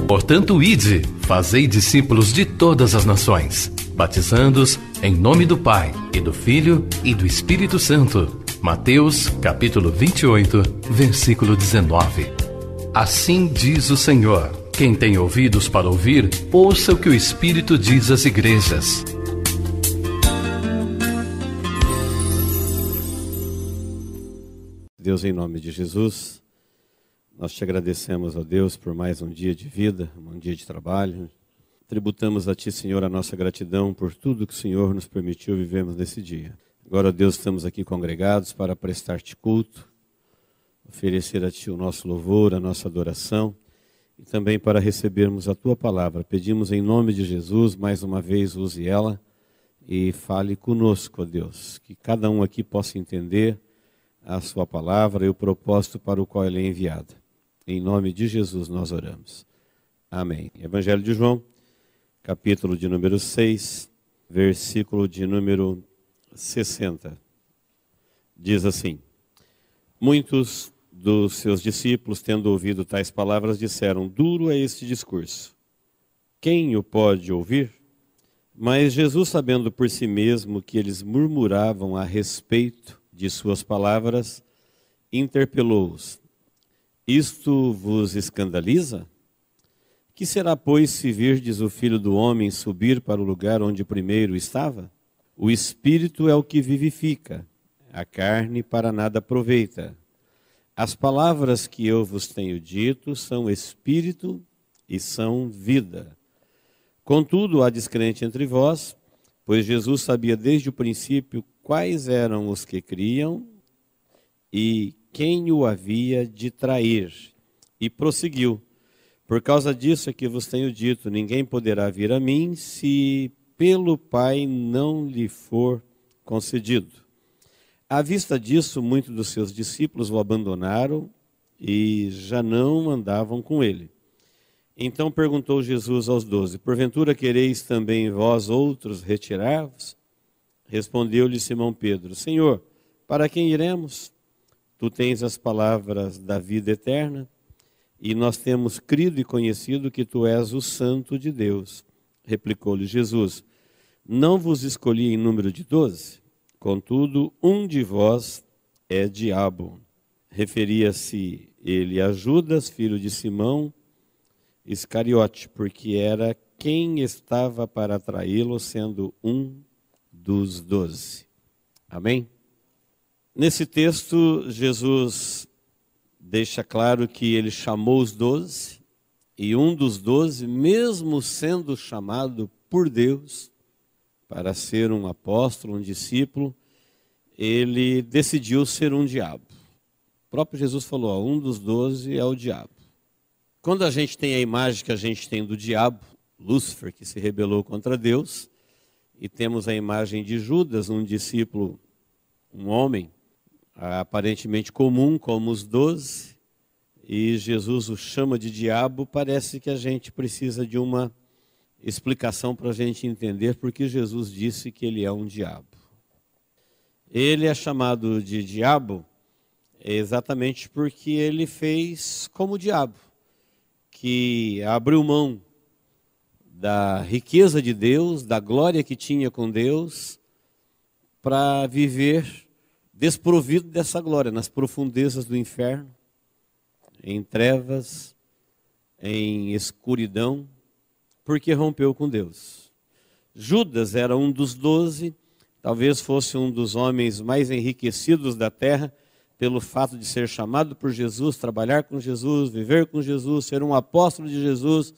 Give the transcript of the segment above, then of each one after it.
Portanto, ide, fazei discípulos de todas as nações, batizando-os em nome do Pai, e do Filho, e do Espírito Santo. Mateus, capítulo 28, versículo 19. Assim diz o Senhor: quem tem ouvidos para ouvir, ouça o que o Espírito diz às igrejas. Deus, em nome de Jesus, nós te agradecemos, ó Deus, por mais um dia de vida, um dia de trabalho. Tributamos a Ti, Senhor, a nossa gratidão por tudo que o Senhor nos permitiu vivermos nesse dia. Agora, ó Deus, estamos aqui congregados para prestar-te culto, oferecer a Ti o nosso louvor, a nossa adoração e também para recebermos a Tua palavra. Pedimos em nome de Jesus, mais uma vez, use ela e fale conosco, ó Deus, que cada um aqui possa entender a Sua palavra e o propósito para o qual ela é enviada. Em nome de Jesus nós oramos. Amém. Evangelho de João, capítulo de número 6, versículo de número 60. Diz assim: muitos dos seus discípulos, tendo ouvido tais palavras, disseram: duro é este discurso. Quem o pode ouvir? Mas Jesus, sabendo por si mesmo que eles murmuravam a respeito de suas palavras, interpelou-os: isto vos escandaliza? Que será, pois, se virdes o Filho do Homem subir para o lugar onde primeiro estava? O Espírito é o que vivifica, a carne para nada aproveita. As palavras que eu vos tenho dito são Espírito e são vida. Contudo, há descrente entre vós, pois Jesus sabia desde o princípio quais eram os que criam e quem o havia de trair. E prosseguiu: por causa disso é que vos tenho dito, ninguém poderá vir a mim se pelo Pai não lhe for concedido. À vista disso, muitos dos seus discípulos o abandonaram e já não andavam com ele. Então perguntou Jesus aos 12: porventura quereis também vós outros retirar-vos? Respondeu-lhe Simão Pedro: Senhor, para quem iremos? Tu tens as palavras da vida eterna, e nós temos crido e conhecido que tu és o Santo de Deus. Replicou-lhe Jesus: não vos escolhi em número de 12? Contudo, um de vós é diabo. Referia-se ele a Judas, filho de Simão Iscariote, porque era quem estava para traí-lo, sendo um dos 12. Amém? Nesse texto, Jesus deixa claro que ele chamou os 12, e um dos 12, mesmo sendo chamado por Deus para ser um apóstolo, um discípulo, ele decidiu ser um diabo. O próprio Jesus falou: um dos 12 é o diabo. Quando a gente tem a imagem que a gente tem do diabo, Lúcifer, que se rebelou contra Deus, e temos a imagem de Judas, um discípulo, um homem aparentemente comum como os 12, e Jesus o chama de diabo, parece que a gente precisa de uma explicação para a gente entender porque Jesus disse que ele é um diabo. Ele é chamado de diabo exatamente porque ele fez como o diabo, que abriu mão da riqueza de Deus, da glória que tinha com Deus, para viver desprovido dessa glória, nas profundezas do inferno, em trevas, em escuridão, porque rompeu com Deus. Judas era um dos 12, talvez fosse um dos homens mais enriquecidos da terra, pelo fato de ser chamado por Jesus, trabalhar com Jesus, viver com Jesus, ser um apóstolo de Jesus,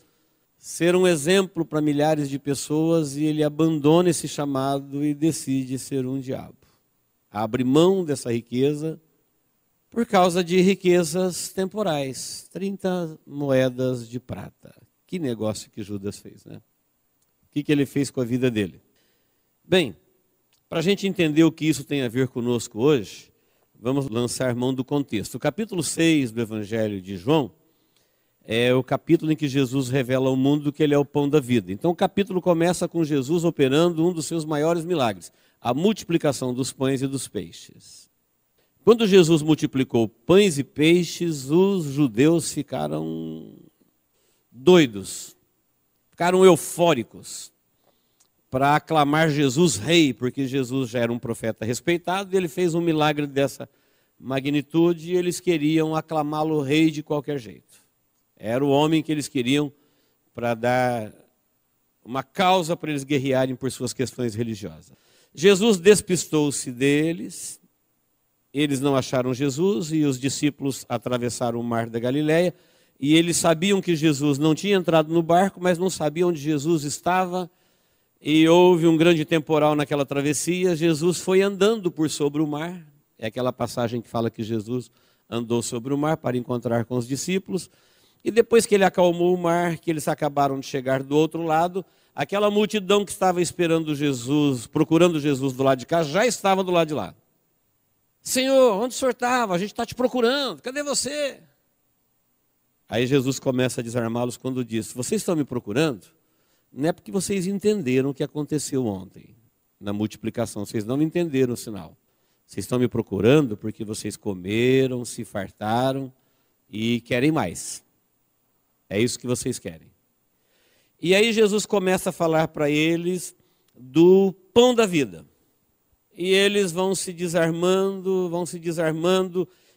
ser um exemplo para milhares de pessoas, e ele abandona esse chamado e decide ser um diabo. Abre mão dessa riqueza por causa de riquezas temporais. 30 moedas de prata. Que negócio que Judas fez, né? O que ele fez com a vida dele? Bem, para a gente entender o que isso tem a ver conosco hoje, vamos lançar mão do contexto. O capítulo 6 do Evangelho de João é o capítulo em que Jesus revela ao mundo que ele é o pão da vida. Então o capítulo começa com Jesus operando um dos seus maiores milagres, a multiplicação dos pães e dos peixes. Quando Jesus multiplicou pães e peixes, os judeus ficaram doidos, ficaram eufóricos para aclamar Jesus rei, porque Jesus já era um profeta respeitado, e ele fez um milagre dessa magnitude e eles queriam aclamá-lo rei de qualquer jeito. Era o homem que eles queriam para dar uma causa para eles guerrearem por suas questões religiosas. Jesus despistou-se deles, eles não acharam Jesus e os discípulos atravessaram o mar da Galileia e eles sabiam que Jesus não tinha entrado no barco, mas não sabiam onde Jesus estava e houve um grande temporal naquela travessia. Jesus foi andando por sobre o mar, é aquela passagem que fala que Jesus andou sobre o mar para encontrar com os discípulos e depois que ele acalmou o mar, que eles acabaram de chegar do outro lado, aquela multidão que estava esperando Jesus, procurando Jesus do lado de cá, já estava do lado de lá. Senhor, onde o senhor estava? A gente está te procurando, cadê você? Aí Jesus começa a desarmá-los quando diz, vocês estão me procurando? Não é porque vocês entenderam o que aconteceu ontem, na multiplicação, vocês não entenderam o sinal. Vocês estão me procurando porque vocês comeram, se fartaram e querem mais. É isso que vocês querem. E aí Jesus começa a falar para eles do pão da vida. E eles vão se desarmando,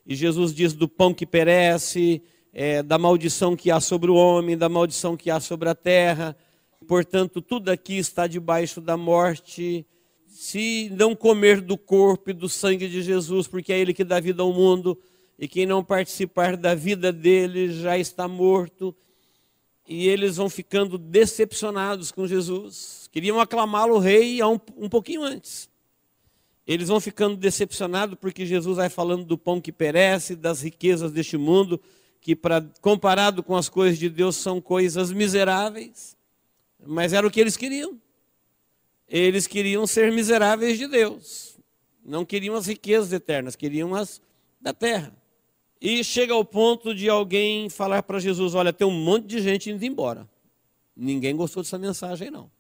e Jesus diz do pão que perece, da maldição que há sobre o homem, da maldição que há sobre a terra. Portanto, tudo aqui está debaixo da morte, se não comer do corpo e do sangue de Jesus, porque é Ele que dá vida ao mundo, e quem não participar da vida dele já está morto. E eles vão ficando decepcionados com Jesus. Queriam aclamá-lo rei um pouquinho antes. Eles vão ficando decepcionados porque Jesus vai falando do pão que perece, das riquezas deste mundo, que comparado com as coisas de Deus são coisas miseráveis. Mas era o que eles queriam. Eles queriam ser miseráveis de Deus. Não queriam as riquezas eternas, queriam as da terra. E chega ao ponto de alguém falar para Jesus, olha, tem um monte de gente indo embora. Ninguém gostou dessa mensagem, não.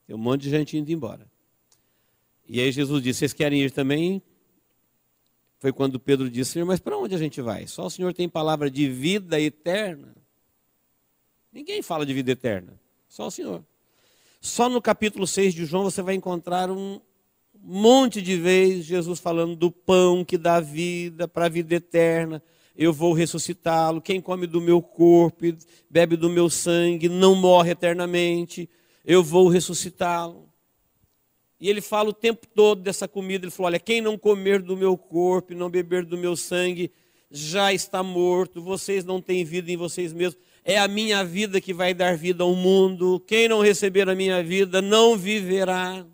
Tem um monte de gente indo embora. E aí Jesus disse, vocês querem ir também? Foi quando Pedro disse, Senhor, mas para onde a gente vai? Só o Senhor tem palavra de vida eterna. Ninguém fala de vida eterna, só o Senhor. Só no capítulo 6 de João você vai encontrar um monte de vezes Jesus falando do pão que dá vida para a vida eterna. Eu vou ressuscitá-lo. Quem come do meu corpo e bebe do meu sangue não morre eternamente. Eu vou ressuscitá-lo. E ele fala o tempo todo dessa comida. Ele falou, olha, quem não comer do meu corpo e não beber do meu sangue já está morto. Vocês não têm vida em vocês mesmos. É a minha vida que vai dar vida ao mundo. Quem não receber a minha vida não viverá.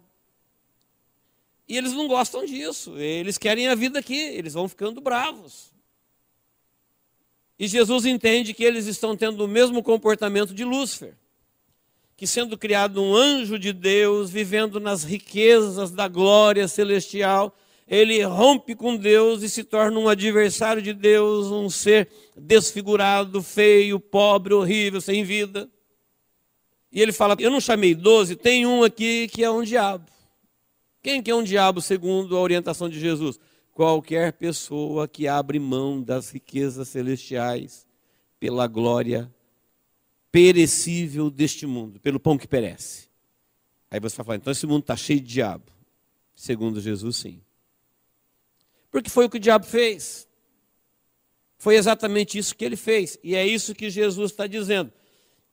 E eles não gostam disso, eles querem a vida aqui, eles vão ficando bravos. E Jesus entende que eles estão tendo o mesmo comportamento de Lúcifer, que sendo criado um anjo de Deus, vivendo nas riquezas da glória celestial, ele rompe com Deus e se torna um adversário de Deus, um ser desfigurado, feio, pobre, horrível, sem vida. E ele fala, eu não chamei 12, tem um aqui que é um diabo. Quem que é um diabo segundo a orientação de Jesus? Qualquer pessoa que abre mão das riquezas celestiais pela glória perecível deste mundo, pelo pão que perece. Aí você vai falar, então esse mundo está cheio de diabo. Segundo Jesus, sim. Porque foi o que o diabo fez. Foi exatamente isso que ele fez. E é isso que Jesus está dizendo.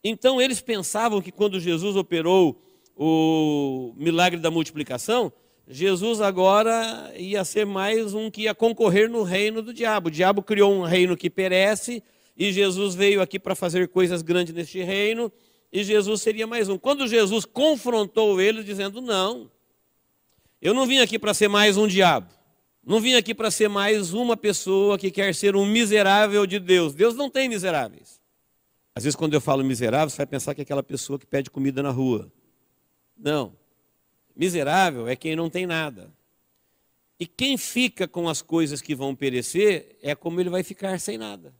Então eles pensavam que quando Jesus operou o milagre da multiplicação, Jesus agora ia ser mais um que ia concorrer no reino do diabo. O diabo criou um reino que perece e Jesus veio aqui para fazer coisas grandes neste reino e Jesus seria mais um. Quando Jesus confrontou eles dizendo, não, eu não vim aqui para ser mais um diabo. Não vim aqui para ser mais uma pessoa que quer ser um miserável de Deus. Deus não tem miseráveis. Às vezes quando eu falo miserável, você vai pensar que é aquela pessoa que pede comida na rua. Não. Miserável é quem não tem nada. E quem fica com as coisas que vão perecer é como ele vai ficar sem nada.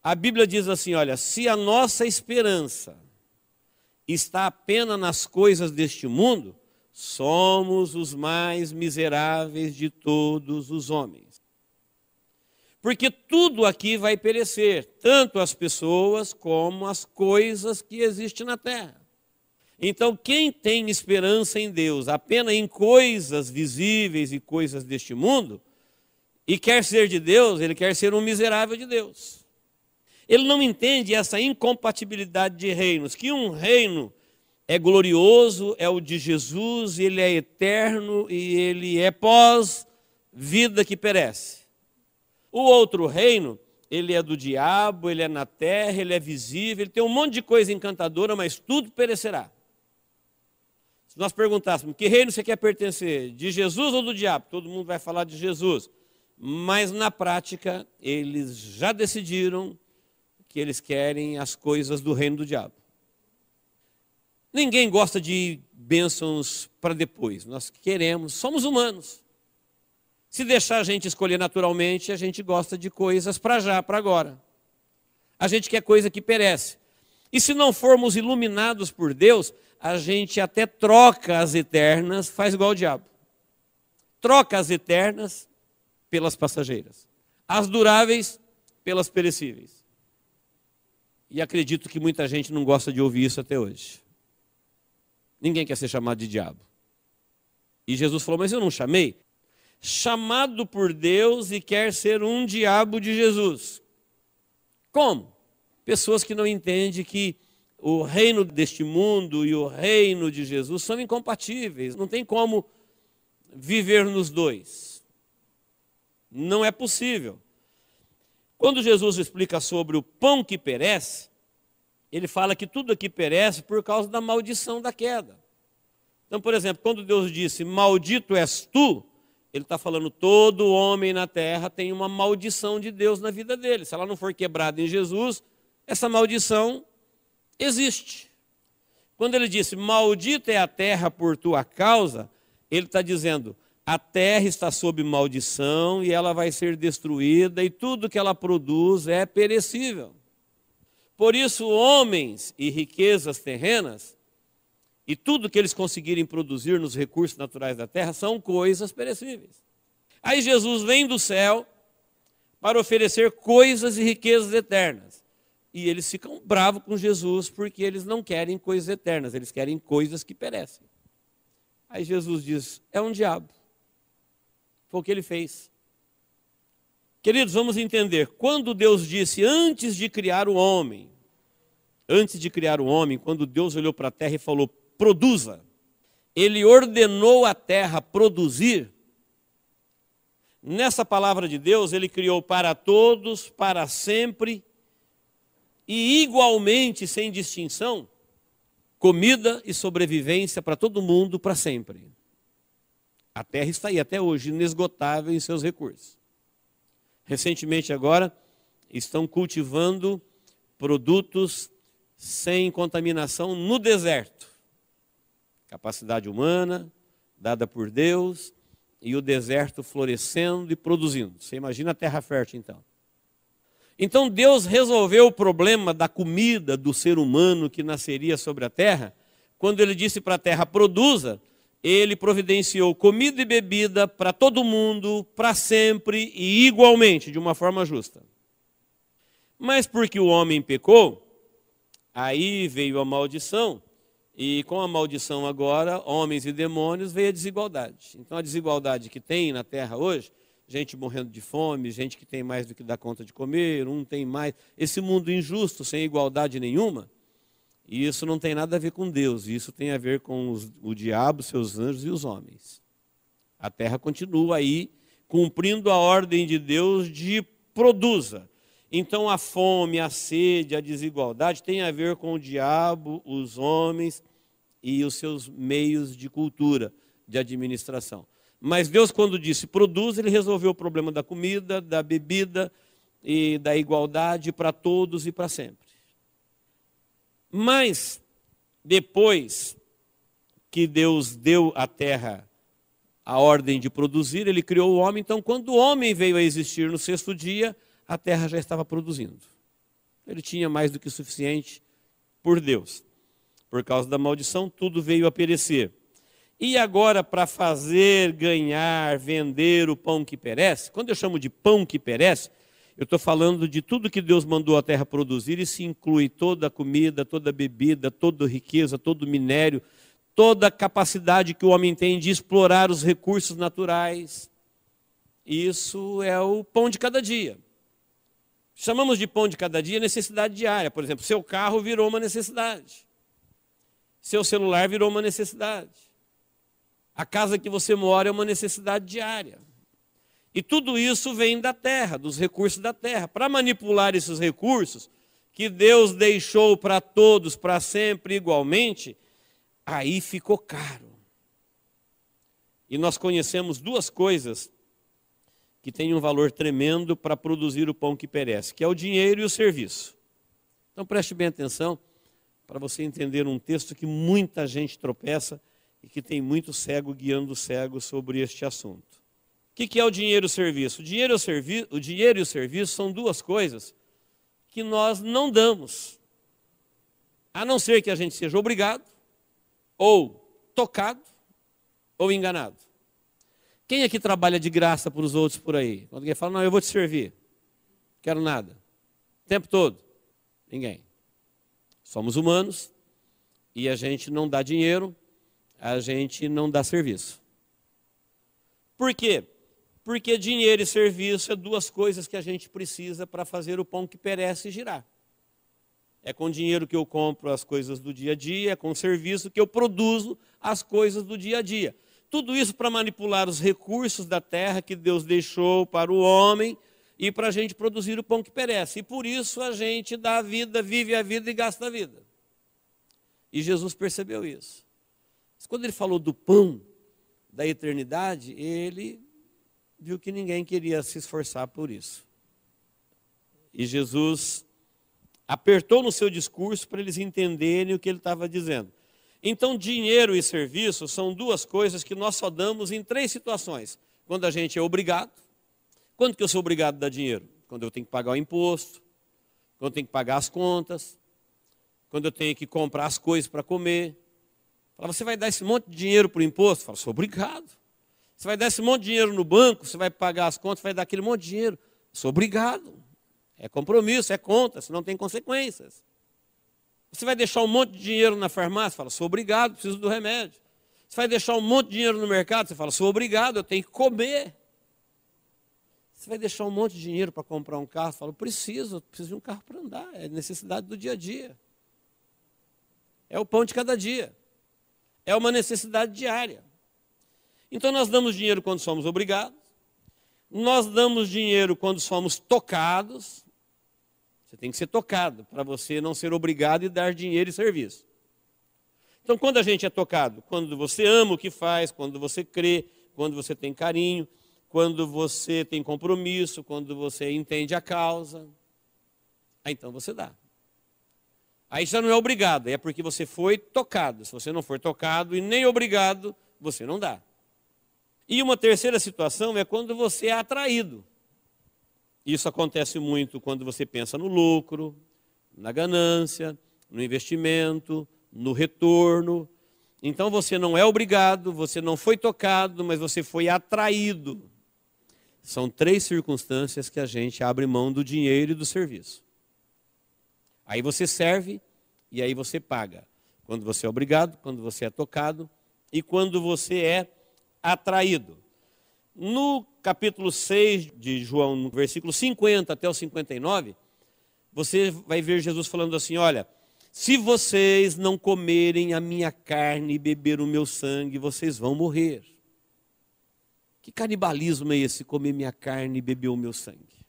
A Bíblia diz assim, olha, se a nossa esperança está apenas nas coisas deste mundo, somos os mais miseráveis de todos os homens. Porque tudo aqui vai perecer, tanto as pessoas como as coisas que existem na terra. Então, quem tem esperança em Deus apenas em coisas visíveis e coisas deste mundo, e quer ser de Deus, ele quer ser um miserável de Deus. Ele não entende essa incompatibilidade de reinos, que um reino é glorioso, é o de Jesus, ele é eterno e ele é pós-vida que perece. O outro reino, ele é do diabo, ele é na terra, ele é visível, ele tem um monte de coisa encantadora, mas tudo perecerá. Se nós perguntássemos, que reino você quer pertencer, de Jesus ou do diabo? Todo mundo vai falar de Jesus. Mas na prática, eles já decidiram que eles querem as coisas do reino do diabo. Ninguém gosta de bênçãos para depois. Nós queremos, somos humanos. Se deixar a gente escolher naturalmente, a gente gosta de coisas para já, para agora. A gente quer coisa que perece. E se não formos iluminados por Deus, a gente até troca as eternas, faz igual o diabo. Troca as eternas pelas passageiras. As duráveis pelas perecíveis. E acredito que muita gente não gosta de ouvir isso até hoje. Ninguém quer ser chamado de diabo. E Jesus falou, mas eu não chamei? Chamado por Deus e quer ser um diabo de Jesus. Como? Pessoas que não entendem que o reino deste mundo e o reino de Jesus são incompatíveis. Não tem como viver nos dois. Não é possível. Quando Jesus explica sobre o pão que perece, ele fala que tudo aqui perece por causa da maldição da queda. Então, por exemplo, quando Deus disse, maldito és tu, ele está falando, todo homem na terra tem uma maldição de Deus na vida dele. Se ela não for quebrada em Jesus, essa maldição existe. Quando ele disse, maldita é a terra por tua causa, ele está dizendo, a terra está sob maldição e ela vai ser destruída e tudo que ela produz é perecível. Por isso, homens e riquezas terrenas, e tudo que eles conseguirem produzir nos recursos naturais da terra, são coisas perecíveis. Aí Jesus vem do céu para oferecer coisas e riquezas eternas. E eles ficam bravos com Jesus porque eles não querem coisas eternas, eles querem coisas que perecem. Aí Jesus diz, é um diabo. Foi o que ele fez. Queridos, vamos entender, quando Deus disse, antes de criar o homem, quando Deus olhou para a terra e falou, produza, ele ordenou a terra produzir. Nessa palavra de Deus, ele criou para todos, para sempre, e igualmente, sem distinção, comida e sobrevivência para todo mundo, para sempre. A terra está aí até hoje, inesgotável em seus recursos. Recentemente agora, estão cultivando produtos sem contaminação no deserto. Capacidade humana, dada por Deus, e o deserto florescendo e produzindo. Você imagina a terra fértil então. Então Deus resolveu o problema da comida do ser humano que nasceria sobre a terra, quando ele disse para a terra, produza, ele providenciou comida e bebida para todo mundo, para sempre e igualmente, de uma forma justa. Mas porque o homem pecou, aí veio a maldição, e com a maldição agora, homens e demônios, veio a desigualdade. Então a desigualdade que tem na terra hoje, gente morrendo de fome, gente que tem mais do que dá conta de comer, um tem mais, esse mundo injusto, sem igualdade nenhuma, e isso não tem nada a ver com Deus, isso tem a ver com o diabo, seus anjos e os homens. A terra continua aí, cumprindo a ordem de Deus de produza. Então a fome, a sede, a desigualdade tem a ver com o diabo, os homens e os seus meios de cultura, de administração. Mas Deus, quando disse produz, ele resolveu o problema da comida, da bebida e da igualdade para todos e para sempre. Mas, depois que Deus deu à terra a ordem de produzir, ele criou o homem. Então, quando o homem veio a existir no sexto dia, a terra já estava produzindo. Ele tinha mais do que o suficiente por Deus. Por causa da maldição, tudo veio a perecer. E agora, para fazer, ganhar, vender o pão que perece, quando eu chamo de pão que perece, Eu estou falando de tudo que Deus mandou a terra produzir, e se inclui toda a comida, toda a bebida, toda a riqueza, todo o minério, toda a capacidade que o homem tem de explorar os recursos naturais. Isso é o pão de cada dia. Chamamos de pão de cada dia necessidade diária. Por exemplo, seu carro virou uma necessidade. Seu celular virou uma necessidade. A casa que você mora é uma necessidade diária. E tudo isso vem da terra, dos recursos da terra. Para manipular esses recursos, que Deus deixou para todos, para sempre, igualmente, aí ficou caro. E nós conhecemos duas coisas que têm um valor tremendo para produzir o pão que perece, que é o dinheiro e o serviço. Então preste bem atenção para você entender um texto que muita gente tropeça e que tem muito cego guiando o cego sobre este assunto. O que é o dinheiro e o serviço? O dinheiro e o serviço são duas coisas que nós não damos, a não ser que a gente seja obrigado, ou tocado, ou enganado. Quem aqui trabalha de graça para os outros por aí? Quando alguém fala, não, eu vou te servir, não quero nada, o tempo todo? Ninguém. Somos humanos e a gente não dá dinheiro, a gente não dá serviço. Por quê? Porque dinheiro e serviço é duas coisas que a gente precisa para fazer o pão que perece girar. É com dinheiro que eu compro as coisas do dia a dia, é com serviço que eu produzo as coisas do dia a dia. Tudo isso para manipular os recursos da terra que Deus deixou para o homem e para a gente produzir o pão que perece. E por isso a gente dá a vida, vive a vida e gasta a vida. E Jesus percebeu isso. Mas quando ele falou do pão da eternidade, ele viu que ninguém queria se esforçar por isso. E Jesus apertou no seu discurso para eles entenderem o que ele estava dizendo. Então, dinheiro e serviço são duas coisas que nós só damos em três situações. Quando a gente é obrigado. Quando que eu sou obrigado a dar dinheiro? Quando eu tenho que pagar o imposto, quando eu tenho que pagar as contas, quando eu tenho que comprar as coisas para comer. Fala, você vai dar esse monte de dinheiro para o imposto? Fala, sou obrigado. Você vai dar esse monte de dinheiro no banco, você vai pagar as contas, vai dar aquele monte de dinheiro. Sou obrigado. É compromisso, é conta, senão tem consequências. Você vai deixar um monte de dinheiro na farmácia? Fala, sou obrigado, preciso do remédio. Você vai deixar um monte de dinheiro no mercado? Você fala, sou obrigado, eu tenho que comer. Você vai deixar um monte de dinheiro para comprar um carro? Fala, preciso de um carro para andar, é necessidade do dia a dia. É o pão de cada dia. É uma necessidade diária. Então nós damos dinheiro quando somos obrigados. Nós damos dinheiro quando somos tocados. Você tem que ser tocado para você não ser obrigado e dar dinheiro e serviço. Então quando a gente é tocado? Quando você ama o que faz, quando você crê, quando você tem carinho, quando você tem compromisso, quando você entende a causa. Aí então você dá. Aí já não é obrigado, é porque você foi tocado. Se você não for tocado e nem obrigado, você não dá. E uma terceira situação é quando você é atraído. Isso acontece muito quando você pensa no lucro, na ganância, no investimento, no retorno. Então você não é obrigado, você não foi tocado, mas você foi atraído. São três circunstâncias que a gente abre mão do dinheiro e do serviço. Aí você serve e aí você paga. Quando você é obrigado, quando você é tocado e quando você é atraído. No capítulo 6 de João, no versículo 50 até o 59, você vai ver Jesus falando assim, olha, se vocês não comerem a minha carne e beber o meu sangue, vocês vão morrer. Que canibalismo é esse, comer minha carne e beber o meu sangue?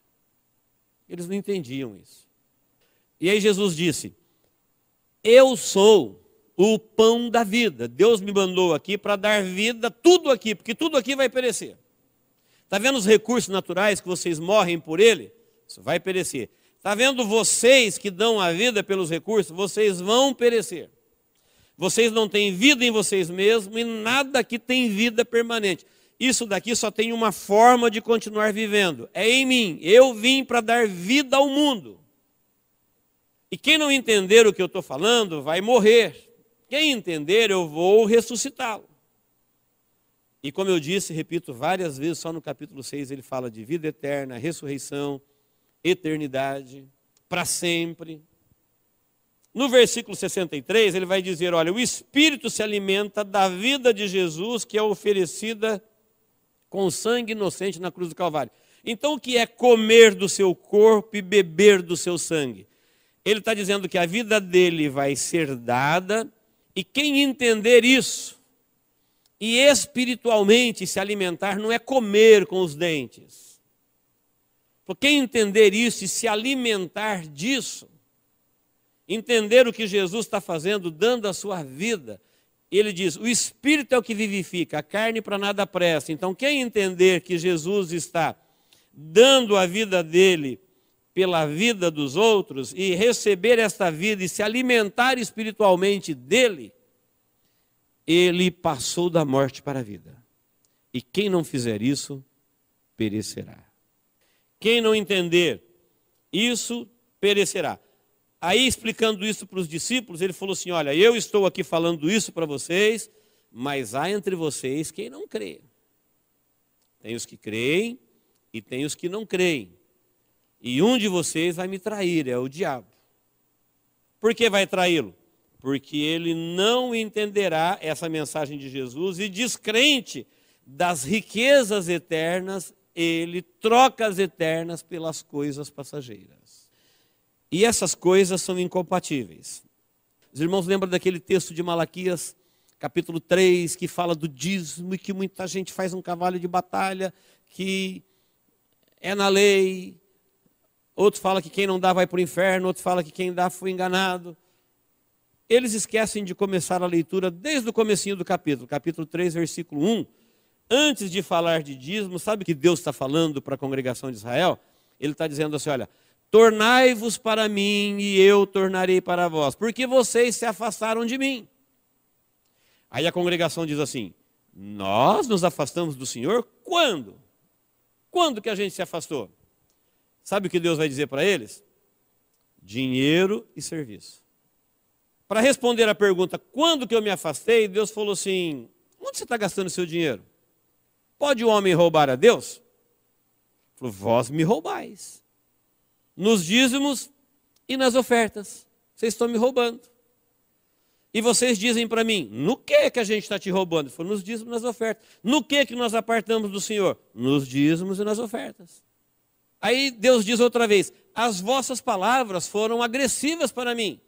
Eles não entendiam isso. E aí Jesus disse, eu sou o pão da vida. Deus me mandou aqui para dar vida, tudo aqui, porque tudo aqui vai perecer. Está vendo os recursos naturais que vocês morrem por ele? Isso vai perecer. Está vendo vocês que dão a vida pelos recursos? Vocês vão perecer. Vocês não têm vida em vocês mesmos e nada aqui tem vida permanente. Isso daqui só tem uma forma de continuar vivendo. É em mim. Eu vim para dar vida ao mundo. E quem não entender o que eu estou falando vai morrer. Quem entender, eu vou ressuscitá-lo. E como eu disse, repito várias vezes, só no capítulo 6 ele fala de vida eterna, ressurreição, eternidade, para sempre. No versículo 63, ele vai dizer, olha, o Espírito se alimenta da vida de Jesus, que é oferecida com sangue inocente na cruz do Calvário. Então, o que é comer do seu corpo e beber do seu sangue? Ele está dizendo que a vida dele vai ser dada, e quem entender isso, e espiritualmente se alimentar, não é comer com os dentes. Porque quem entender isso e se alimentar disso, entender o que Jesus está fazendo, dando a sua vida, ele diz, o Espírito é o que vivifica, a carne para nada presta. Então, quem entender que Jesus está dando a vida dele pela vida dos outros, e receber esta vida e se alimentar espiritualmente dele, ele passou da morte para a vida. E quem não fizer isso, perecerá. Quem não entender isso, perecerá. Aí, explicando isso para os discípulos, ele falou assim, olha, eu estou aqui falando isso para vocês, mas há entre vocês quem não crê. Tem os que creem e tem os que não creem. E um de vocês vai me trair, é o diabo. Por que vai traí-lo? Porque ele não entenderá essa mensagem de Jesus e, descrente das riquezas eternas, ele troca as eternas pelas coisas passageiras. E essas coisas são incompatíveis. Os irmãos lembram daquele texto de Malaquias, capítulo 3, que fala do dízimo e que muita gente faz um cavalo de batalha, que é na lei. Outro fala que quem não dá vai para o inferno, outro fala que quem dá foi enganado. Eles esquecem de começar a leitura desde o comecinho do capítulo 3, versículo 1. Antes de falar de dízimo, sabe o que Deus está falando para a congregação de Israel? Ele está dizendo assim, olha, tornai-vos para mim e eu tornarei para vós, porque vocês se afastaram de mim. Aí a congregação diz assim, nós nos afastamos do Senhor quando? Quando que a gente se afastou? Sabe o que Deus vai dizer para eles? Dinheiro e serviço. Para responder a pergunta, quando que eu me afastei, Deus falou assim, onde você está gastando o seu dinheiro? Pode o homem roubar a Deus? Ele falou, vós me roubais. Nos dízimos e nas ofertas. Vocês estão me roubando. E vocês dizem para mim, no que a gente está te roubando? Ele falou, nos dízimos e nas ofertas. No que nós apartamos do Senhor? Nos dízimos e nas ofertas. Aí Deus diz outra vez, as vossas palavras foram agressivas para mim.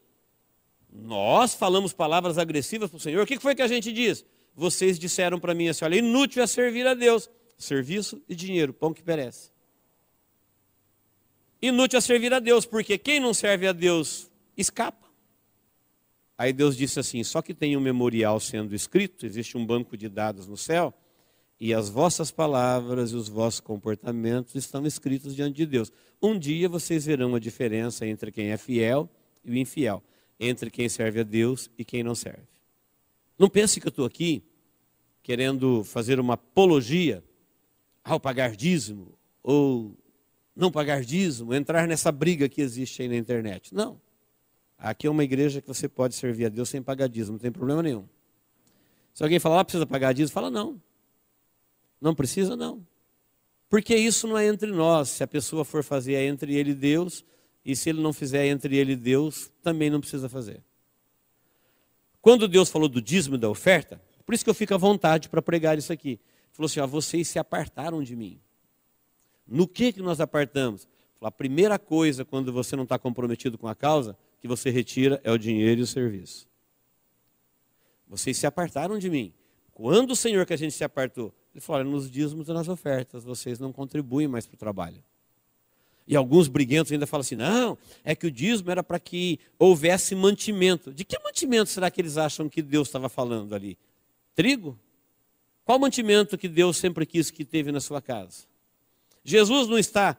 Nós falamos palavras agressivas para o Senhor. O que foi que a gente diz? Vocês disseram para mim assim, olha, inútil é servir a Deus. Serviço e dinheiro, pão que perece. Inútil é servir a Deus, porque quem não serve a Deus escapa. Aí Deus disse assim, só que tem um memorial sendo escrito, existe um banco de dados no céu, e as vossas palavras e os vossos comportamentos estão escritos diante de Deus. Um dia vocês verão a diferença entre quem é fiel e o infiel, entre quem serve a Deus e quem não serve. Não pense que eu estou aqui querendo fazer uma apologia ao pagar dízimo ou não pagar dízimo, entrar nessa briga que existe aí na internet. Não. Aqui é uma igreja que você pode servir a Deus sem pagar dízimo, não tem problema nenhum. Se alguém falar, precisa pagar dízimo, fala não. Não precisa não. Porque isso não é entre nós. Se a pessoa for fazer, é entre ele e Deus. E se ele não fizer entre ele e Deus, também não precisa fazer. Quando Deus falou do dízimo e da oferta, por isso que eu fico à vontade para pregar isso aqui. Ele falou assim, ó, vocês se apartaram de mim. No que nós apartamos? A primeira coisa, quando você não está comprometido com a causa, que você retira é o dinheiro e o serviço. Vocês se apartaram de mim. Quando o Senhor que a gente se apartou? Ele falou, olha, nos dízimos e nas ofertas, vocês não contribuem mais para o trabalho. E alguns briguentos ainda falam assim, não, é que o dízimo era para que houvesse mantimento. De que mantimento será que eles acham que Deus estava falando ali? Trigo? Qual mantimento que Deus sempre quis que teve na sua casa? Jesus não está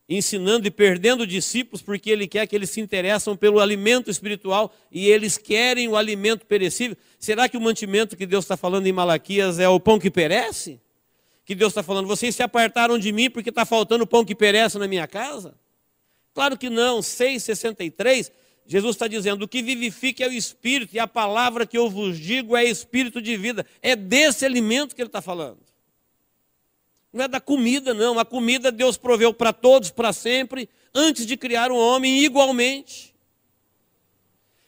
ensinando e perdendo discípulos porque Ele quer que eles se interessem pelo alimento espiritual e eles querem o alimento perecível. Será que o mantimento que Deus está falando em Malaquias é o pão que perece? Que Deus está falando, vocês se apartaram de mim porque está faltando pão que perece na minha casa? Claro que não, 6,63, Jesus está dizendo, o que vivifica é o Espírito e a palavra que eu vos digo é Espírito de vida. É desse alimento que Ele está falando. Não é da comida, não. A comida Deus proveu para todos, para sempre, antes de criar o homem igualmente.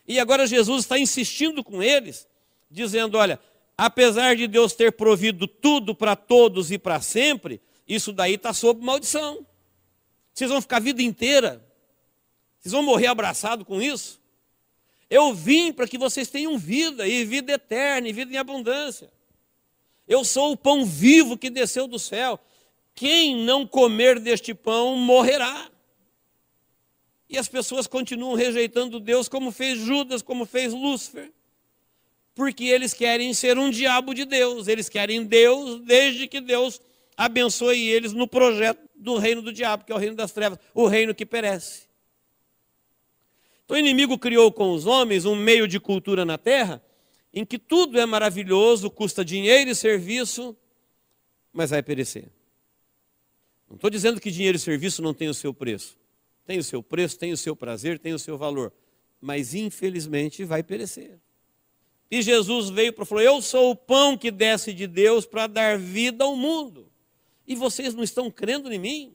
E agora Jesus está insistindo com eles, dizendo, olha, apesar de Deus ter provido tudo para todos e para sempre, isso daí está sob maldição. Vocês vão ficar a vida inteira, vocês vão morrer abraçados com isso. Eu vim para que vocês tenham vida, e vida eterna, e vida em abundância. Eu sou o pão vivo que desceu do céu. Quem não comer deste pão morrerá. E as pessoas continuam rejeitando Deus, como fez Judas, como fez Lúcifer. Porque eles querem ser um diabo de Deus. Eles querem Deus desde que Deus abençoe eles no projeto do reino do diabo, que é o reino das trevas, o reino que perece. Então o inimigo criou com os homens um meio de cultura na terra, em que tudo é maravilhoso, custa dinheiro e serviço, mas vai perecer. Não estou dizendo que dinheiro e serviço não tem o seu preço. Tem o seu preço, tem o seu prazer, tem o seu valor. Mas infelizmente vai perecer. E Jesus veio para falar, eu sou o pão que desce de Deus para dar vida ao mundo. E vocês não estão crendo em mim?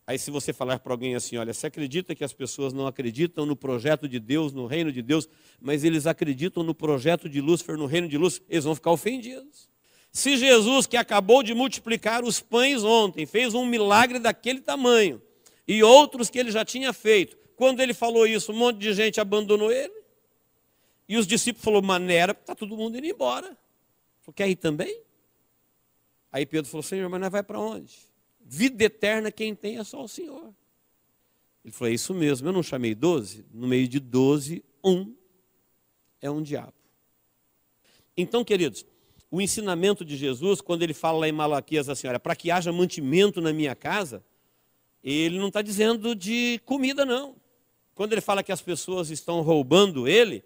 Aí se você falar para alguém assim, olha, você acredita que as pessoas não acreditam no projeto de Deus, no reino de Deus, mas eles acreditam no projeto de Lúcifer, no reino de Lúcifer, eles vão ficar ofendidos. Se Jesus, que acabou de multiplicar os pães ontem, fez um milagre daquele tamanho, e outros que ele já tinha feito, quando ele falou isso, um monte de gente abandonou ele, e os discípulos falaram, maneira, está todo mundo indo embora. Falou, quer ir também? Aí Pedro falou, Senhor, mas nós vai para onde? Vida eterna quem tem é só o Senhor. Ele falou, é isso mesmo, eu não chamei 12? No meio de 12, um é um diabo. Então, queridos, o ensinamento de Jesus, quando ele fala lá em Malaquias assim, olha, para que haja mantimento na minha casa, ele não está dizendo de comida, não. Quando ele fala que as pessoas estão roubando ele,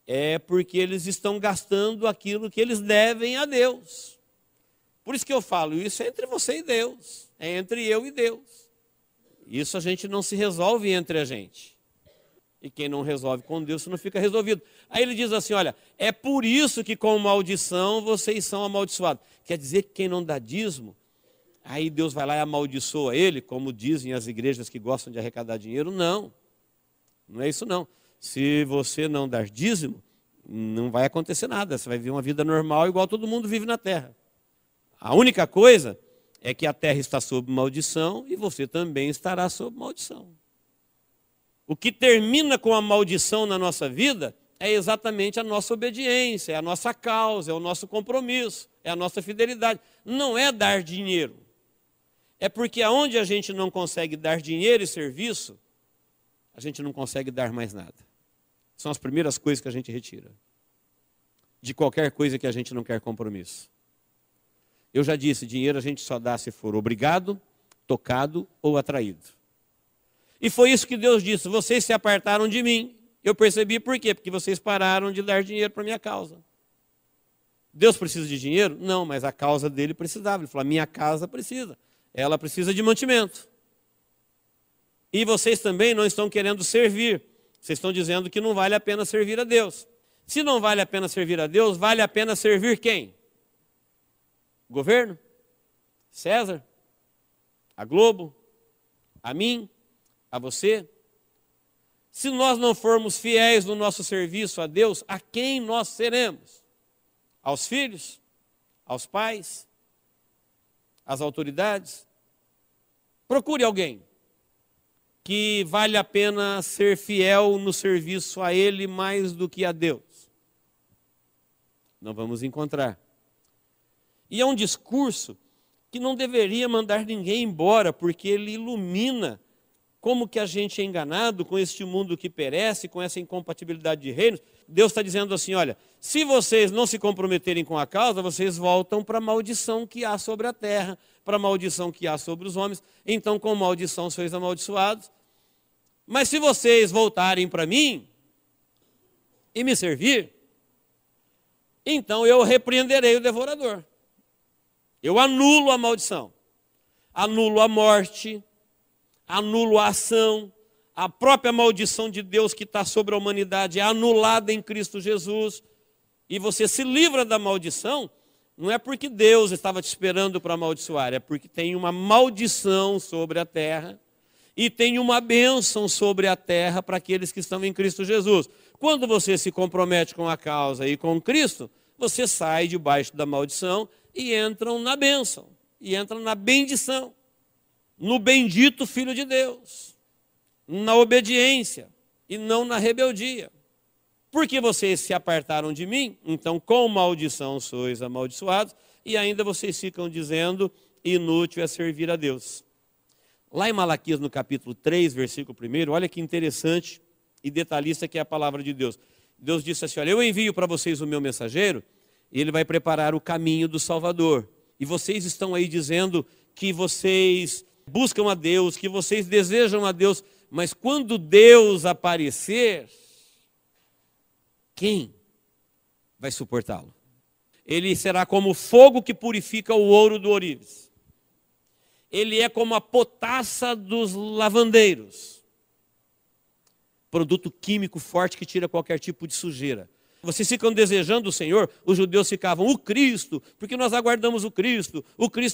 é porque eles estão gastando aquilo que eles devem a Deus. Por isso que eu falo, isso é entre você e Deus, é entre eu e Deus. Isso a gente não se resolve entre a gente. E quem não resolve com Deus, isso não fica resolvido. Aí ele diz assim, olha, é por isso que com maldição vocês são amaldiçoados. Quer dizer que quem não dá dízimo, aí Deus vai lá e amaldiçoa ele, como dizem as igrejas que gostam de arrecadar dinheiro. Não, não é isso não. Se você não dar dízimo, não vai acontecer nada. Você vai viver uma vida normal, igual todo mundo vive na terra. A única coisa é que a terra está sob maldição e você também estará sob maldição. O que termina com a maldição na nossa vida é exatamente a nossa obediência, é a nossa causa, é o nosso compromisso, é a nossa fidelidade. Não é dar dinheiro. É porque aonde a gente não consegue dar dinheiro e serviço, a gente não consegue dar mais nada. São as primeiras coisas que a gente retira. De qualquer coisa que a gente não quer compromisso. Eu já disse, dinheiro a gente só dá se for obrigado, tocado ou atraído. E foi isso que Deus disse, vocês se apartaram de mim. Eu percebi por quê? Porque vocês pararam de dar dinheiro para a minha causa. Deus precisa de dinheiro? Não, mas a causa dele precisava. Ele falou, a minha casa precisa. Ela precisa de mantimento. E vocês também não estão querendo servir. Vocês estão dizendo que não vale a pena servir a Deus. Se não vale a pena servir a Deus, vale a pena servir quem? O governo? César? A Globo? A mim? A você? Se nós não formos fiéis no nosso serviço a Deus, a quem nós seremos? Aos filhos? Aos pais? Às autoridades? Procure alguém que vale a pena ser fiel no serviço a Ele mais do que a Deus. Não vamos encontrar. E é um discurso que não deveria mandar ninguém embora, porque ele ilumina como que a gente é enganado com este mundo que perece, com essa incompatibilidade de reinos. Deus está dizendo assim, olha, se vocês não se comprometerem com a causa, vocês voltam para a maldição que há sobre a terra, para a maldição que há sobre os homens, então com maldição sois amaldiçoados. Mas se vocês voltarem para mim e me servir, então eu repreenderei o devorador. Eu anulo a maldição, anulo a morte, anulo a ação, a própria maldição de Deus que está sobre a humanidade é anulada em Cristo Jesus, e você se livra da maldição, Não é porque Deus estava te esperando para amaldiçoar, é porque tem uma maldição sobre a terra e tem uma bênção sobre a terra para aqueles que estão em Cristo Jesus. Quando você se compromete com a causa e com Cristo, você sai debaixo da maldição e entram na bênção, e entram na bendição, no bendito Filho de Deus, na obediência e não na rebeldia. Porque vocês se apartaram de mim, então com maldição sois amaldiçoados, e ainda vocês ficam dizendo, inútil é servir a Deus. Lá em Malaquias, no capítulo 3, versículo 1, olha que interessante e detalhista que é a palavra de Deus. Deus disse assim, olha, eu envio para vocês o meu mensageiro, e ele vai preparar o caminho do Salvador. E vocês estão aí dizendo que vocês buscam a Deus, que vocês desejam a Deus, mas quando Deus aparecer, quem vai suportá-lo? Ele será como fogo que purifica o ouro do ourives. Ele é como a potassa dos lavandeiros. Produto químico forte que tira qualquer tipo de sujeira. Vocês ficam desejando o Senhor, os judeus ficavam, o Cristo, porque nós aguardamos o Cristo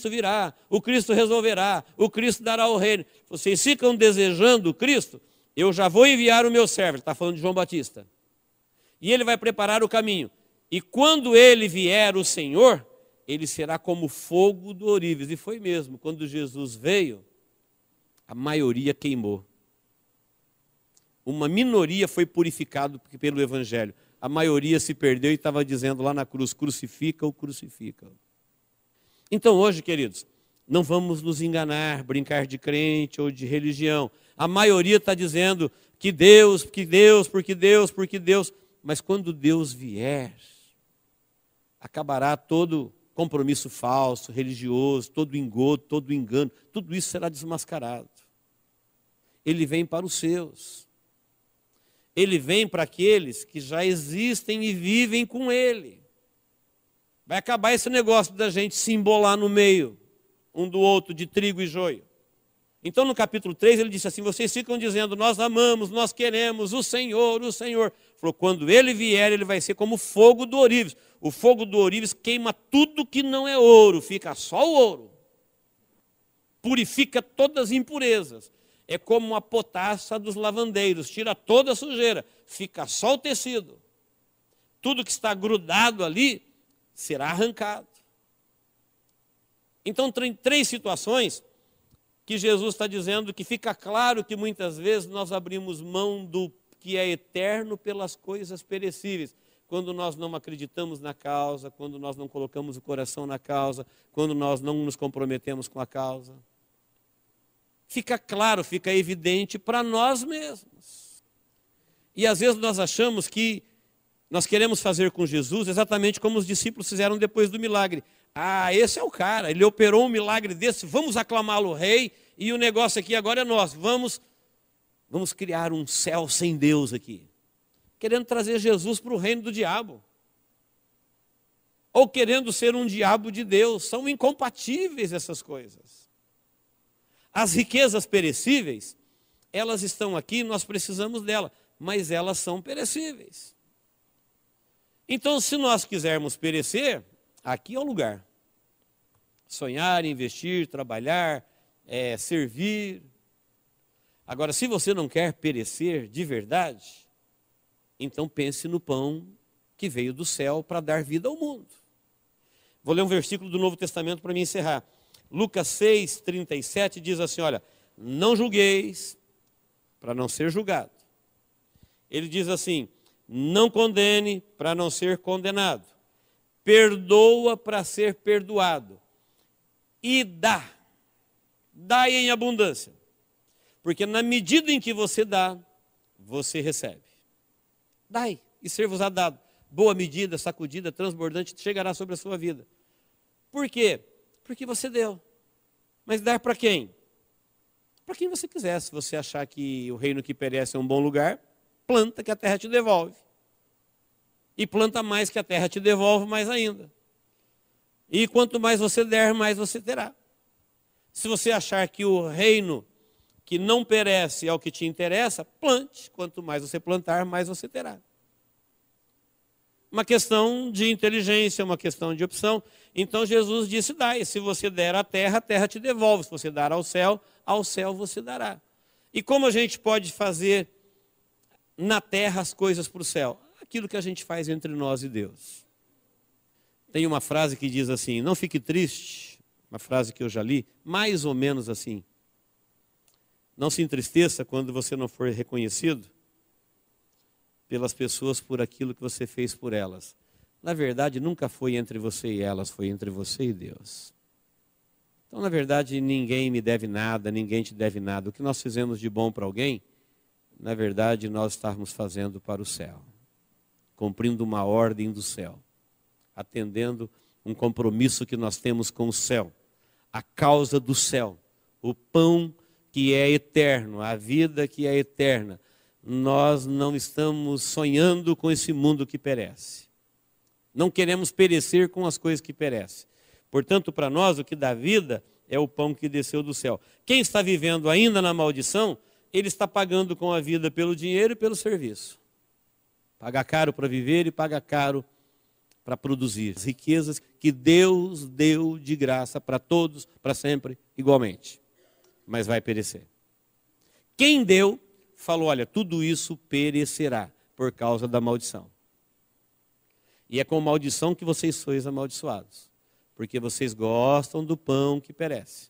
virá, o Cristo resolverá, o Cristo dará o reino. Vocês ficam desejando o Cristo, eu já vou enviar o meu servo, está falando de João Batista. E ele vai preparar o caminho. E quando ele vier, o Senhor, ele será como fogo do ourives. E foi mesmo, quando Jesus veio, a maioria queimou. Uma minoria foi purificado pelo Evangelho. A maioria se perdeu e estava dizendo lá na cruz, crucifica-o, crucifica-o. Então hoje, queridos, não vamos nos enganar, brincar de crente ou de religião. A maioria está dizendo que Deus, porque Deus, porque Deus, porque Deus. Mas quando Deus vier, acabará todo compromisso falso, religioso, todo engodo, todo engano. Tudo isso será desmascarado. Ele vem para os seus. Ele vem para aqueles que já existem e vivem com Ele. Vai acabar esse negócio da gente se embolar no meio, um do outro, de trigo e joio. Então no capítulo 3 ele disse assim, vocês ficam dizendo, nós amamos, nós queremos o Senhor, o Senhor. Falou, quando Ele vier, Ele vai ser como fogo do ourives. O fogo do ourives queima tudo que não é ouro, fica só o ouro. Purifica todas as impurezas. É como uma potassa dos lavandeiros, tira toda a sujeira, fica só o tecido. Tudo que está grudado ali será arrancado. Então tem 3 situações que Jesus está dizendo que fica claro que muitas vezes nós abrimos mão do que é eterno pelas coisas perecíveis. Quando nós não acreditamos na causa, quando nós não colocamos o coração na causa, quando nós não nos comprometemos com a causa. Fica claro, fica evidente para nós mesmos. E às vezes nós achamos que nós queremos fazer com Jesus exatamente como os discípulos fizeram depois do milagre. Ah, esse é o cara, ele operou um milagre desse, vamos aclamá-lo rei, e o negócio aqui agora é nosso. Vamos criar um céu sem Deus aqui. Querendo trazer Jesus para o reino do diabo. Ou querendo ser um diabo de Deus. São incompatíveis essas coisas. As riquezas perecíveis, elas estão aqui, nós precisamos delas, mas elas são perecíveis. Então, se nós quisermos perecer, aqui é o lugar. Sonhar, investir, trabalhar, servir. Agora, se você não quer perecer de verdade, então pense no pão que veio do céu para dar vida ao mundo. Vou ler um versículo do Novo Testamento para me encerrar. Lucas 6, 37 diz assim, olha, não julgueis para não ser julgado. Ele diz assim, não condene para não ser condenado. Perdoa para ser perdoado. E dá em abundância. Porque na medida em que você dá, você recebe. Dai e ser-vos-á dado. Boa medida, sacudida, transbordante, chegará sobre a sua vida. Por quê? Porque você deu. Mas dar para quem? Para quem você quiser. Se você achar que o reino que perece é um bom lugar, planta que a terra te devolve. E planta mais que a terra te devolve mais ainda. E quanto mais você der, mais você terá. Se você achar que o reino que não perece é o que te interessa, plante. Quanto mais você plantar, mais você terá. uma questão de inteligência, uma questão de opção. Então Jesus disse, dai, se você der à terra, a terra te devolve. Se você dar ao céu você dará. E como a gente pode fazer na terra as coisas para o céu? Aquilo que a gente faz entre nós e Deus. Tem uma frase que diz assim, não fique triste, uma frase que eu já li, mais ou menos assim. Não se entristeça quando você não for reconhecido pelas pessoas por aquilo que você fez por elas. Na verdade, nunca foi entre você e elas, foi entre você e Deus. Então, na verdade, ninguém me deve nada, ninguém te deve nada. O que nós fizemos de bom para alguém, na verdade, nós estamos fazendo para o céu. Cumprindo uma ordem do céu. Atendendo um compromisso que nós temos com o céu. A causa do céu. O pão que é eterno, a vida que é eterna. Nós não estamos sonhando com esse mundo que perece. Não queremos perecer com as coisas que perecem. Portanto, para nós, o que dá vida é o pão que desceu do céu. Quem está vivendo ainda na maldição, ele está pagando com a vida pelo dinheiro e pelo serviço. Paga caro para viver e paga caro para produzir. As riquezas que Deus deu de graça para todos, para sempre, igualmente. Mas vai perecer. Quem deu, falou, olha, tudo isso perecerá por causa da maldição. E é com maldição que vocês sois amaldiçoados. Porque vocês gostam do pão que perece.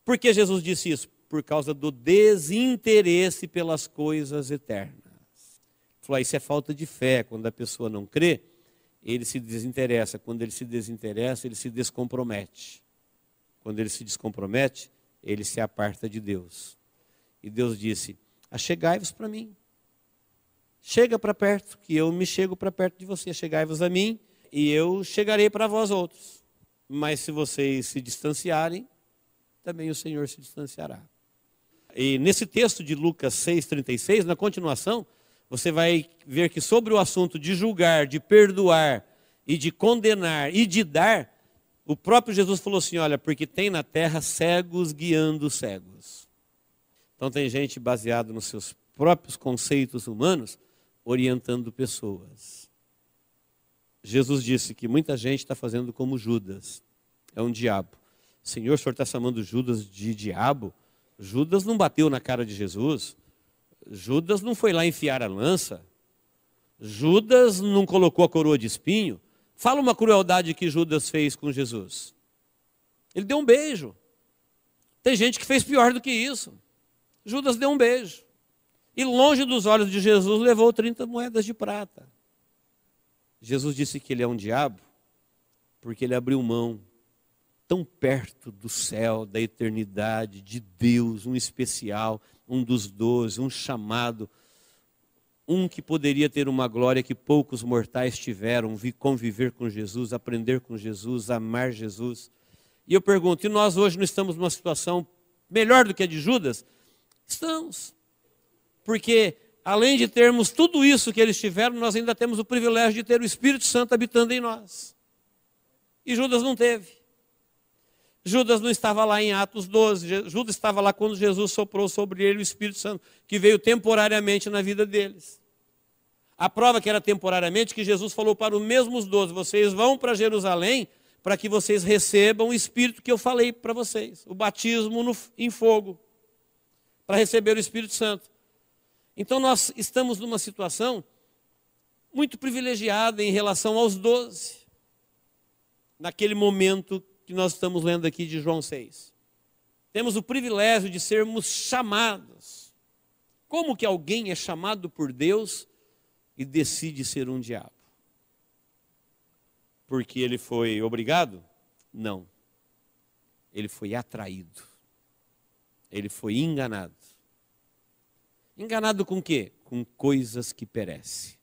Por que Jesus disse isso? Por causa do desinteresse pelas coisas eternas. Falou, isso é falta de fé. Quando a pessoa não crê, ele se desinteressa. Quando ele se desinteressa, ele se descompromete. Quando ele se descompromete, ele se aparta de Deus. E Deus disse, achegai-vos para mim. Chega para perto, que eu me chego para perto de você. Chegai-vos a mim, e eu chegarei para vós outros. Mas se vocês se distanciarem, também o Senhor se distanciará. E nesse texto de Lucas 6,36, na continuação, você vai ver que sobre o assunto de julgar, de perdoar, e de condenar, e de dar, o próprio Jesus falou assim, olha, porque tem na terra cegos guiando cegos. Então tem gente baseada nos seus próprios conceitos humanos, orientando pessoas. Jesus disse que muita gente está fazendo como Judas, é um diabo. Senhor, o senhor está chamando Judas de diabo? Judas não bateu na cara de Jesus, Judas não foi lá enfiar a lança, Judas não colocou a coroa de espinho. Fala uma crueldade que Judas fez com Jesus. Ele deu um beijo. Tem gente que fez pior do que isso. Judas deu um beijo. E longe dos olhos de Jesus levou 30 moedas de prata. Jesus disse que ele é um diabo porque ele abriu mão tão perto do céu, da eternidade, de Deus, um especial, um dos 12, um chamado, um que poderia ter uma glória que poucos mortais tiveram, conviver com Jesus, aprender com Jesus, amar Jesus. E eu pergunto, e nós hoje não estamos numa situação melhor do que a de Judas? Estamos. Porque além de termos tudo isso que eles tiveram, nós ainda temos o privilégio de ter o Espírito Santo habitando em nós. E Judas não teve. Judas não estava lá em Atos 12. Judas estava lá quando Jesus soprou sobre ele o Espírito Santo, que veio temporariamente na vida deles. A prova que era temporariamente, que Jesus falou para os mesmos 12, vocês vão para Jerusalém para que vocês recebam o Espírito que eu falei para vocês. O batismo em fogo, para receber o Espírito Santo. Então nós estamos numa situação muito privilegiada em relação aos 12. Naquele momento que nós estamos lendo aqui de João 6. Temos o privilégio de sermos chamados. Como que alguém é chamado por Deus e decide ser um diabo? Porque ele foi obrigado? Não. Ele foi atraído. Ele foi enganado. Enganado com o quê? Com coisas que perecem.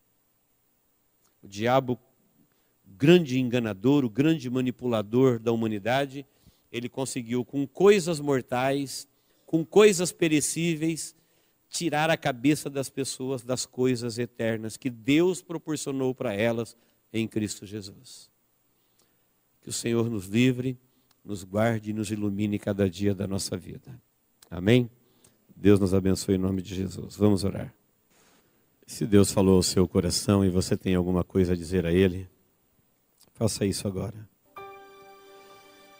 O diabo, grande enganador, o grande manipulador da humanidade, ele conseguiu com coisas mortais, com coisas perecíveis, tirar a cabeça das pessoas das coisas eternas que Deus proporcionou para elas em Cristo Jesus. Que o Senhor nos livre, nos guarde e nos ilumine cada dia da nossa vida. Amém? Deus nos abençoe em nome de Jesus. Vamos orar. Se Deus falou ao seu coração e você tem alguma coisa a dizer a Ele, faça isso agora.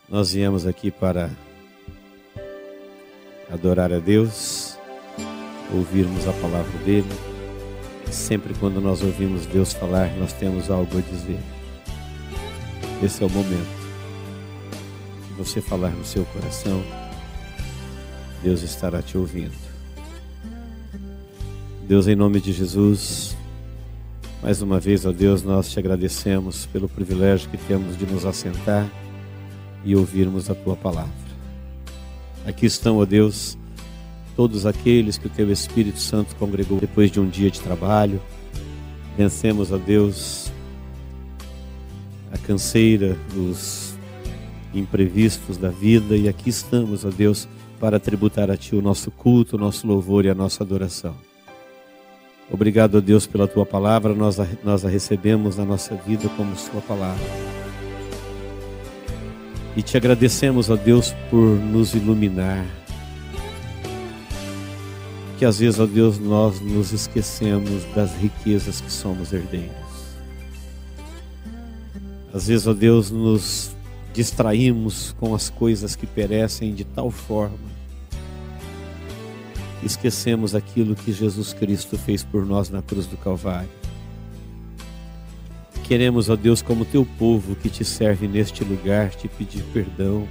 Nós viemos aqui para adorar a Deus, ouvirmos a palavra dEle. Sempre quando nós ouvimos Deus falar, nós temos algo a dizer. Esse é o momento de você falar no seu coração. Deus estará te ouvindo. Deus, em nome de Jesus, mais uma vez, ó Deus, nós te agradecemos pelo privilégio que temos de nos assentar e ouvirmos a Tua palavra. Aqui estão, ó Deus, todos aqueles que o Teu Espírito Santo congregou depois de um dia de trabalho. Vencemos, ó Deus, a canseira, os imprevistos da vida, e aqui estamos, ó Deus, para tributar a Ti o nosso culto, o nosso louvor e a nossa adoração. Obrigado, ó Deus, pela Tua palavra, nós a recebemos na nossa vida como Sua palavra. E Te agradecemos, ó Deus, por nos iluminar. Que às vezes, ó Deus, nós nos esquecemos das riquezas que somos herdeiros. Às vezes, ó Deus, nos distraímos com as coisas que perecem de tal forma. Esquecemos aquilo que Jesus Cristo fez por nós na cruz do Calvário. Queremos, ó Deus, como Teu povo que Te serve neste lugar, Te pedir perdão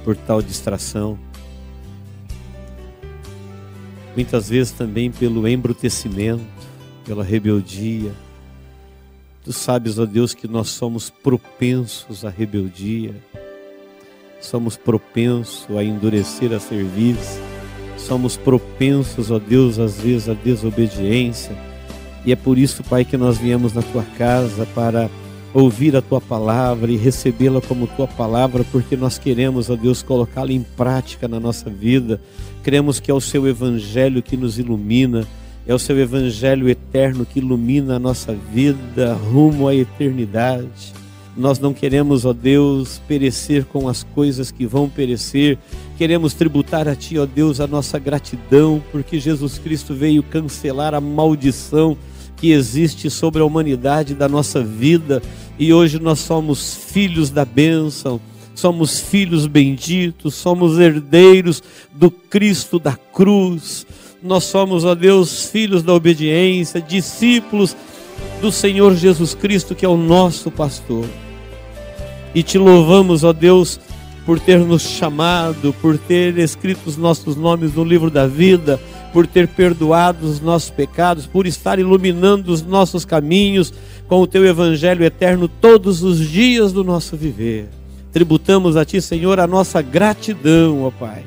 por tal distração. Muitas vezes também pelo embrutecimento, pela rebeldia. Tu sabes, ó Deus, que nós somos propensos à rebeldia. Somos propensos a endurecer a cerviz. Somos propensos, ó Deus, às vezes à desobediência. E é por isso, Pai, que nós viemos na Tua casa para ouvir a Tua palavra e recebê-la como Tua palavra, porque nós queremos, ó Deus, colocá-la em prática na nossa vida. Cremos que é o Seu Evangelho que nos ilumina, é o Seu Evangelho eterno que ilumina a nossa vida rumo à eternidade. Nós não queremos, ó Deus, perecer com as coisas que vão perecer. Queremos tributar a Ti, ó Deus, a nossa gratidão, porque Jesus Cristo veio cancelar a maldição que existe sobre a humanidade da nossa vida. E hoje nós somos filhos da bênção, somos filhos benditos, somos herdeiros do Cristo da cruz. Nós somos, ó Deus, filhos da obediência, discípulos do Senhor Jesus Cristo, que é o nosso pastor. E Te louvamos, ó Deus, por ter nos chamado, por ter escrito os nossos nomes no livro da vida, por ter perdoado os nossos pecados, por estar iluminando os nossos caminhos com o Teu Evangelho eterno todos os dias do nosso viver. Tributamos a Ti, Senhor, a nossa gratidão, ó Pai.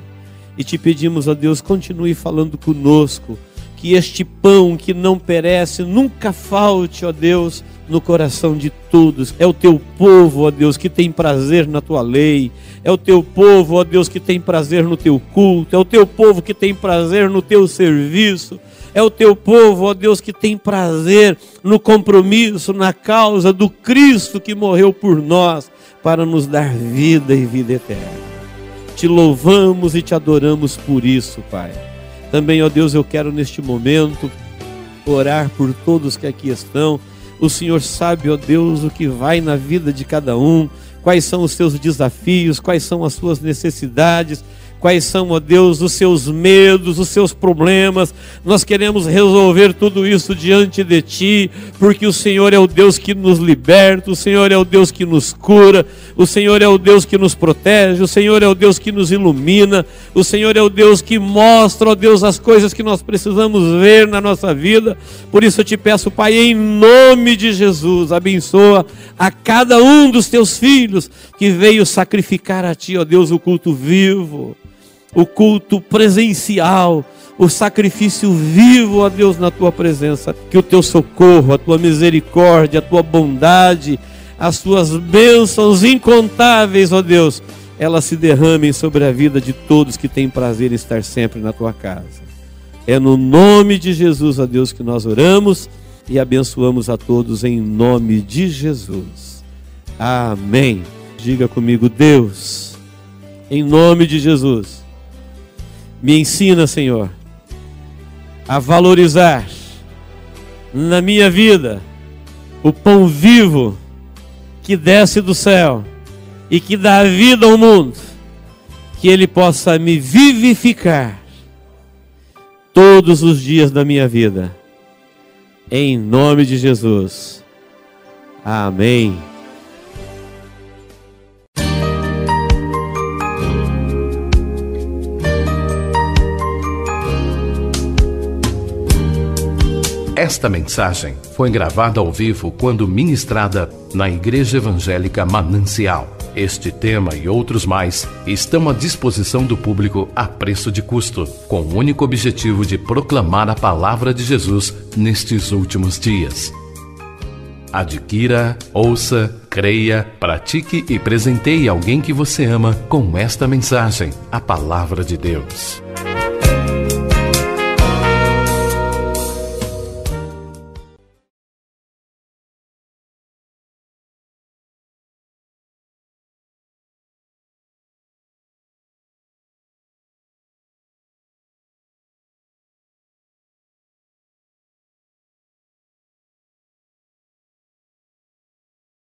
E Te pedimos, ó Deus, continue falando conosco, que este pão que não perece nunca falte, ó Deus, no coração de todos. É o Teu povo, ó Deus, que tem prazer na Tua lei. É o Teu povo, ó Deus, que tem prazer no Teu culto. É o Teu povo que tem prazer no Teu serviço. É o Teu povo, ó Deus, que tem prazer no compromisso, na causa do Cristo que morreu por nós, para nos dar vida e vida eterna. Te louvamos e Te adoramos por isso, Pai. Também, ó Deus, eu quero neste momento orar por todos que aqui estão. O Senhor sabe, ó Deus, o que vai na vida de cada um, quais são os seus desafios, quais são as suas necessidades, quais são, ó Deus, os seus medos, os seus problemas. Nós queremos resolver tudo isso diante de Ti, porque o Senhor é o Deus que nos liberta, o Senhor é o Deus que nos cura, o Senhor é o Deus que nos protege, o Senhor é o Deus que nos ilumina, o Senhor é o Deus que mostra, ó Deus, as coisas que nós precisamos ver na nossa vida. Por isso eu Te peço, Pai, em nome de Jesus, abençoa a cada um dos Teus filhos que veio sacrificar a Ti, ó Deus, o culto vivo, o culto presencial, o sacrifício vivo, ó Deus, na Tua presença. Que o Teu socorro, a Tua misericórdia, a Tua bondade, as Tuas bênçãos incontáveis, ó Deus, elas se derramem sobre a vida de todos que têm prazer em estar sempre na Tua casa. É no nome de Jesus, ó Deus, que nós oramos e abençoamos a todos em nome de Jesus. Amém. Diga comigo: Deus, em nome de Jesus, me ensina, Senhor, a valorizar na minha vida o pão vivo que desce do céu e que dá vida ao mundo, que Ele possa me vivificar todos os dias da minha vida. Em nome de Jesus. Amém. Esta mensagem foi gravada ao vivo quando ministrada na Igreja Evangélica Manancial. Este tema e outros mais estão à disposição do público a preço de custo, com o único objetivo de proclamar a palavra de Jesus nestes últimos dias. Adquira, ouça, creia, pratique e presenteie alguém que você ama com esta mensagem, a palavra de Deus.